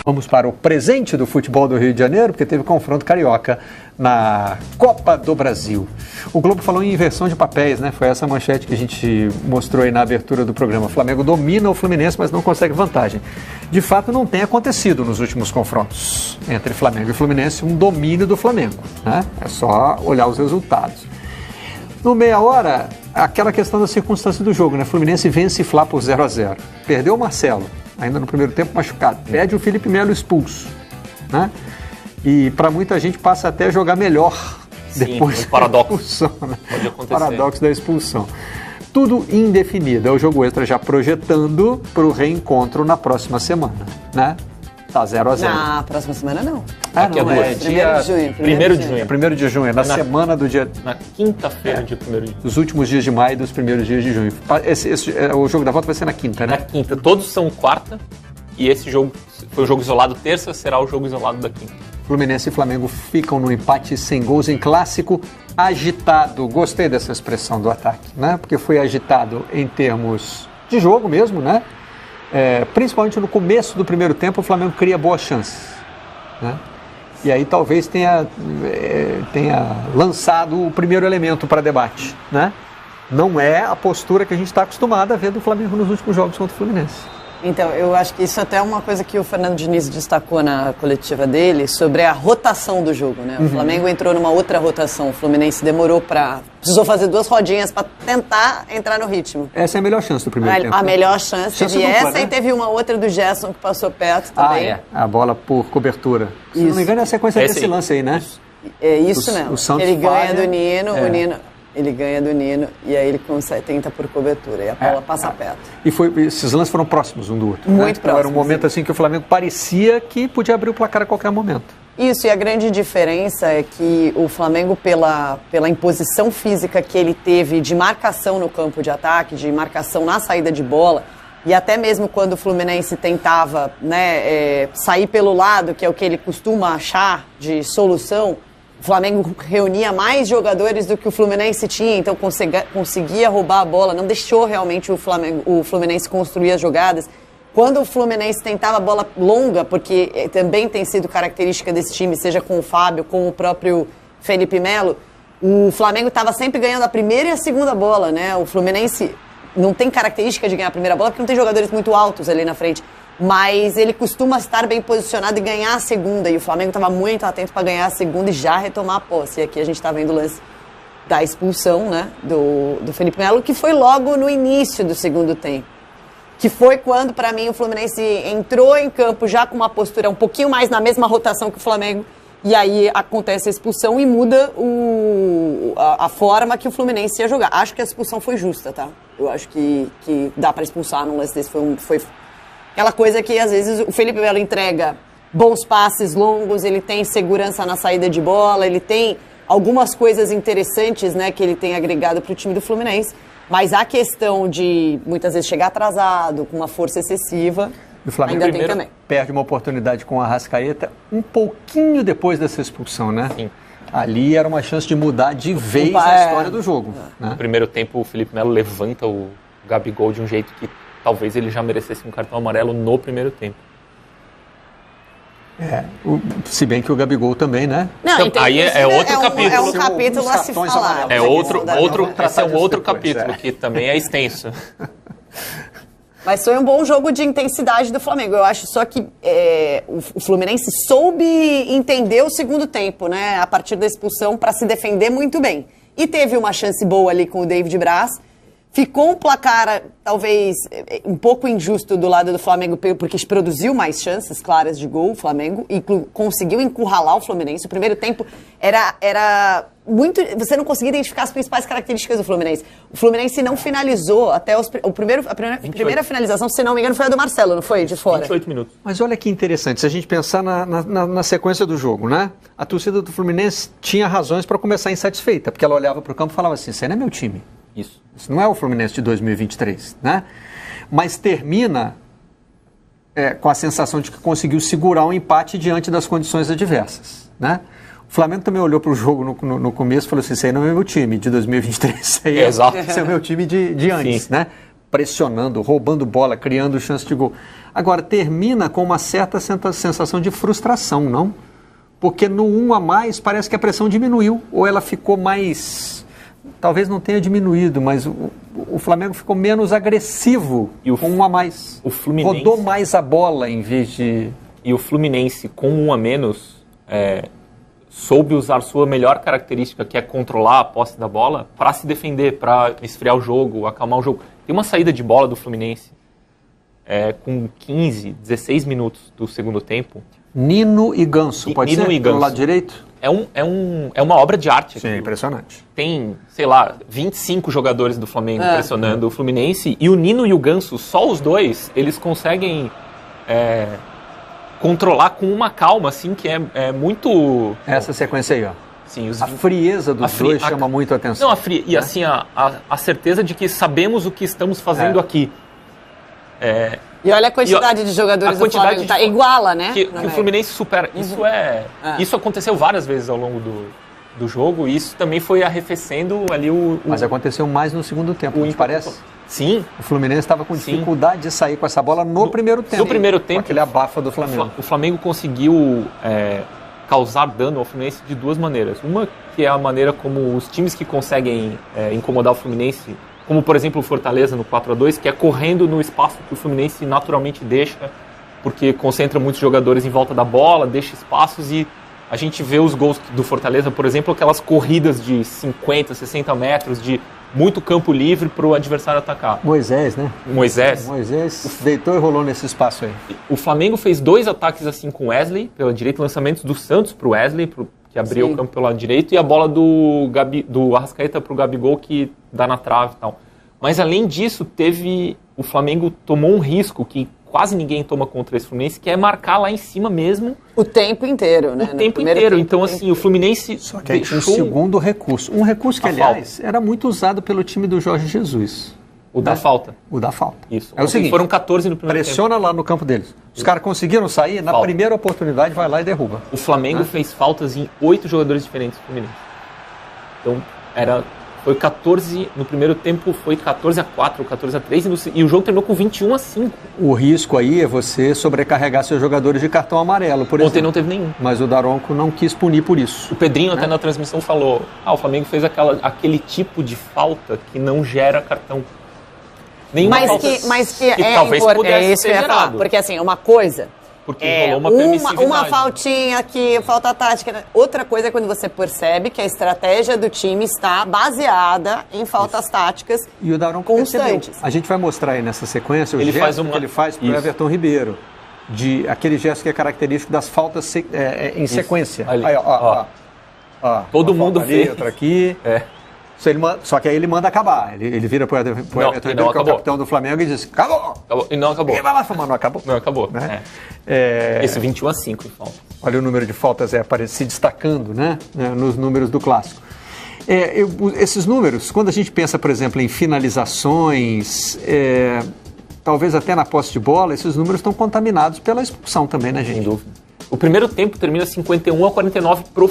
Vamos para o presente do futebol do Rio de Janeiro, porque teve confronto carioca na Copa do Brasil. O Globo falou em inversão de papéis, né? Foi essa manchete que a gente mostrou aí na abertura do programa. O Flamengo domina o Fluminense, mas não consegue vantagem. De fato, não tem acontecido nos últimos confrontos entre Flamengo e Fluminense um domínio do Flamengo, né? É só olhar os resultados. No meia hora, aquela questão da circunstância do jogo, né? Fluminense vence Fla por 0-0. Perdeu o Marcelo, ainda no primeiro tempo machucado. Perde o Felipe Melo expulso, né? E para muita gente passa até a jogar melhor. Sim, depois um paradoxo. da expulsão, né? Pode acontecer. Paradoxo da expulsão. Tudo indefinido. É o jogo extra já projetando para o reencontro na próxima semana, né? Tá 0-0. Na próxima semana não. Daqui a não, duas. é Primeiro de junho. 1º de junho. É 1º de junho, é na semana do dia... Na quinta-feira de 1º de junho. Dos últimos dias de maio e dos primeiros dias de junho. O jogo da volta vai ser na quinta, né? Na quinta. Todos são quarta. E esse jogo foi o jogo isolado terça, será o jogo isolado da quinta. Fluminense e Flamengo ficam no empate sem gols em clássico agitado. Gostei dessa expressão do ataque, né? Porque foi agitado em termos de jogo mesmo, né? Principalmente no começo do primeiro tempo, o Flamengo cria boas chances, né? E aí talvez tenha lançado o primeiro elemento para debate, né? Não é a postura que a gente está acostumado a ver do Flamengo nos últimos jogos contra o Fluminense. Então, eu acho que isso até é uma coisa que o Fernando Diniz destacou na coletiva dele, sobre a rotação do jogo, né? O Flamengo entrou numa outra rotação, o Fluminense precisou fazer 2 rodinhas para tentar entrar no ritmo. Essa é a melhor chance do primeiro tempo. A melhor chance teve dupla, essa, né? E teve uma outra do Gerson que passou perto também. A bola por cobertura. Se não me engano, é a sequência desse lance aí, né? É isso mesmo. O Santos ele ganha falha, do Nino, o Nino... Ele ganha do Nino e aí ele tenta por cobertura e a bola passa perto. E esses lances foram próximos um do outro. Muito né? Então próximos. era um momento assim que o Flamengo parecia que podia abrir o placar a qualquer momento. Isso, e a grande diferença é que o Flamengo, pela imposição física que ele teve de marcação no campo de ataque, de marcação na saída de bola, e até mesmo quando o Fluminense tentava, né, sair pelo lado, que é o que ele costuma achar de solução, o Flamengo reunia mais jogadores do que o Fluminense tinha, então conseguia roubar a bola, não deixou realmente o Fluminense construir as jogadas. Quando o Fluminense tentava a bola longa, porque também tem sido característica desse time, seja com o Fábio, com o próprio Felipe Melo, o Flamengo estava sempre ganhando a primeira e a segunda bola, né? O Fluminense não tem característica de ganhar a primeira bola, porque não tem jogadores muito altos ali na frente. Mas ele costuma estar bem posicionado e ganhar a segunda. E o Flamengo estava muito atento para ganhar a segunda e já retomar a posse. E aqui a gente está vendo o lance da expulsão, né, do Felipe Melo, que foi logo no início do segundo tempo. Que foi quando, para mim, o Fluminense entrou em campo já com uma postura um pouquinho mais na mesma rotação que o Flamengo. E aí acontece a expulsão e muda a forma que o Fluminense ia jogar. Acho que a expulsão foi justa, tá? Eu acho que dá para expulsar num lance desse. Foi aquela coisa que, às vezes, o Felipe Melo entrega bons passes longos, ele tem segurança na saída de bola, ele tem algumas coisas interessantes, né, que ele tem agregado para o time do Fluminense. Mas a questão de, muitas vezes, chegar atrasado, com uma força excessiva, o Flamengo ainda tem também. Perde uma oportunidade com a Arrascaeta um pouquinho depois dessa expulsão, né? Sim. Ali era uma chance de mudar de vez a história do jogo. Né? No primeiro tempo, o Felipe Melo levanta o Gabigol de um jeito que talvez ele já merecesse um cartão amarelo no primeiro tempo. Se bem que o Gabigol também, né? Não, então, aí é outro capítulo. É um capítulo a se falar. Esse é um outro capítulo que também é extenso. Mas foi um bom jogo de intensidade do Flamengo. Eu acho só que o Fluminense soube entender o segundo tempo, né? A partir da expulsão, para se defender muito bem. E teve uma chance boa ali com o David Braz. Ficou um placar, talvez, um pouco injusto do lado do Flamengo, porque produziu mais chances claras de gol, o Flamengo, e conseguiu encurralar o Fluminense. O primeiro tempo era muito... Você não conseguia identificar as principais características do Fluminense. O Fluminense não finalizou até a primeira finalização, se não me engano, foi a do Marcelo, não foi? De fora. 28 minutos. Mas olha que interessante, se a gente pensar na sequência do jogo, né? A torcida do Fluminense tinha razões para começar insatisfeita, porque ela olhava para o campo e falava assim, esse não é meu time. Isso não é o Fluminense de 2023, né? Mas termina com a sensação de que conseguiu segurar um empate diante das condições adversas, né? O Flamengo também olhou para o jogo no começo e falou assim, esse aí não é meu time de 2023, esse aí é o meu time de antes, né? pressionando, roubando bola, criando chance de gol. Agora, termina com uma certa sensação de frustração, não? Porque no 1 a mais parece que a pressão diminuiu, ou ela ficou mais... Talvez não tenha diminuído, mas o Flamengo ficou menos agressivo com 1 a mais. O Fluminense... Rodou mais a bola em vez de... E o Fluminense, com 1 a menos, soube usar sua melhor característica, que é controlar a posse da bola, para se defender, para esfriar o jogo, acalmar o jogo. Tem uma saída de bola do Fluminense com 15, 16 minutos do segundo tempo. Nino e Ganso, pode Nino ser? E Ganso. Pelo lado direito? É uma obra de arte. Sim, impressionante. Tem, sei lá, 25 jogadores do Flamengo pressionando o Fluminense, e o Nino e o Ganso, só os dois, eles conseguem controlar com uma calma, assim, que é muito... Essa sequência aí, ó. Sim, A frieza dos dois chama muito a atenção. Não, e assim, a certeza de que sabemos o que estamos fazendo aqui. E olha a quantidade de jogadores do Flamengo, tá iguala, né? Que o Fluminense supera. Isso aconteceu várias vezes ao longo do jogo, e isso também foi arrefecendo ali Mas aconteceu mais no segundo tempo, não te parece? Sim. O Fluminense estava com dificuldade de sair com essa bola no primeiro tempo. No primeiro tempo. Com aquele abafa do Flamengo. O Flamengo conseguiu causar dano ao Fluminense de duas maneiras. Uma que é a maneira como os times que conseguem incomodar o Fluminense, como por exemplo o Fortaleza no 4-2, que é correndo no espaço que o Fluminense naturalmente deixa, porque concentra muitos jogadores em volta da bola, deixa espaços, e a gente vê os gols do Fortaleza, por exemplo, aquelas corridas de 50, 60 metros, de muito campo livre para o adversário atacar. Moisés, né? Moisés deitou e rolou nesse espaço aí. O Flamengo fez 2 ataques assim com o Wesley, pela direita, lançamentos do Santos para o Wesley, que abriu o campo pelo lado direito, e a bola do Arrascaeta para o Gabigol, que dá na trave e tal. Mas além disso, o Flamengo tomou um risco que quase ninguém toma contra esse Fluminense, que é marcar lá em cima mesmo. O tempo inteiro, né? O tempo inteiro. Então, assim, o Fluminense... Só que aí tinha um segundo recurso. Um recurso que, aliás, era muito usado pelo time do Jorge Jesus. O da falta. O da falta. Isso. É o seguinte, foram 14 no primeiro pressiona tempo. Lá no campo deles. Os caras conseguiram sair, na primeira oportunidade vai lá e derruba. O Flamengo fez faltas em 8 jogadores diferentes do Fluminense. Então, foi 14, no primeiro tempo foi 14-4, 14-3, e o jogo terminou com 21-5. O risco aí é você sobrecarregar seus jogadores de cartão amarelo, por exemplo. Ontem não teve nenhum. Mas o Daronco não quis punir por isso. O Pedrinho até na transmissão falou, o Flamengo fez aquele tipo de falta que não gera cartão. Nenhuma falta mas que talvez pudesse isso ser que eu ia falar, gerado. porque assim, uma coisa... Porque rolou uma permissividade. Uma faltinha aqui, falta tática. Outra coisa é quando você percebe que a estratégia do time está baseada em faltas táticas e o Daronco constantes. A gente vai mostrar aí nessa sequência ele gesto que ele faz para o Everton Ribeiro. Aquele gesto que é característico das faltas em sequência. Ali. Aí, ó. Todo mundo ali, fez. Outra aqui. Só que aí ele manda acabar. Ele vira para o Everton Ribeiro, que é o capitão do Flamengo, e diz: acabou! E não acabou. Ele vai lá falar, não acabou. Não acabou. Né? Esse 21-5 em falta. Olha o número de faltas se destacando, né? Nos números do clássico. Esses números, quando a gente pensa, por exemplo, em finalizações, talvez até na posse de bola, esses números estão contaminados pela expulsão também, né, gente? Sem dúvida. O primeiro tempo termina 51-49 pro